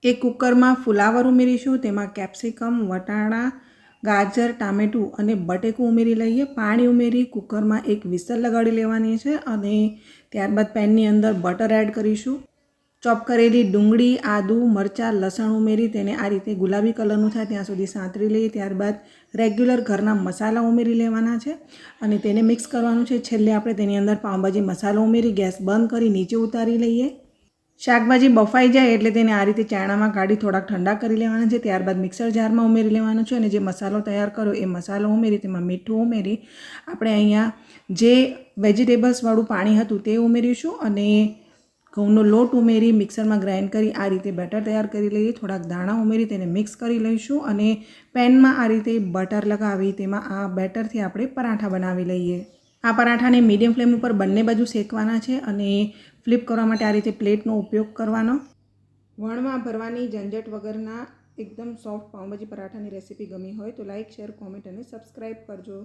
એક કુકરમાં ફુલાવર ઉમેરીશું, તેમાં કેપ્સિકમ, વટાણા, ગાજર, ટામેટું અને બટેકું ઉમેરી લઈએ। પાણી ઉમેરી કુકરમાં એક વિસલ લગાડી લેવાની છે અને ત્યારબાદ પેનની અંદર બટર એડ કરીશું। ચોપ કરેલી ડુંગળી, આદુ, મરચાં, લસણ ઉમેરી તેને આ રીતે ગુલાબી કલરનું થાય ત્યાં સુધી સાંતળી લઈએ। ત્યારબાદ રેગ્યુલર ઘરના મસાલા ઉમેરી લેવાના છે અને તેને મિક્સ કરવાનું છે। છેલ્લે આપણે તેની અંદર પાઉંભાજી મસાલો ઉમેરી ગેસ બંધ કરી નીચે ઉતારી લઈએ। શાકભાજી બફાઈ જાય એટલે તેને આ રીતે ચાયણામાં કાઢી થોડાક ઠંડા કરી લેવાના છે। ત્યારબાદ મિક્સર જારમાં ઉમેરી લેવાનું છે અને જે મસાલો તૈયાર કર્યો એ મસાલો ઉમેરી તેમાં મીઠું ઉમેરી આપણે અહીંયા જે વેજીટેબલ્સવાળું પાણી હતું તે ઉમેરીશું અને ઘઉંનો લોટ ઉમેરી મિક્સરમાં ગ્રાઇન્ડ કરી આ રીતે બેટર તૈયાર કરી લઈએ। થોડાક દાણા ઉમેરી તેને મિક્સ કરી લઈશું અને પેનમાં આ રીતે બટર લગાવી તેમાં આ બેટરથી આપણે પરાઠા બનાવી લઈએ। આ પરાઠાને મીડિયમ ફ્લેમ ઉપર બંને બાજુ શેકવાના છે અને ફ્લિપ કરવા માટે આ રીતે પ્લેટનો ઉપયોગ કરવાનો। વણમાં ભરવાની ઝંઝટ વગરના એકદમ સોફ્ટ પાઉંભાજી પરાઠાની રેસીપી ગમી હોય તો લાઇક, શેર, કોમેન્ટ અને સબસ્ક્રાઈબ કરજો।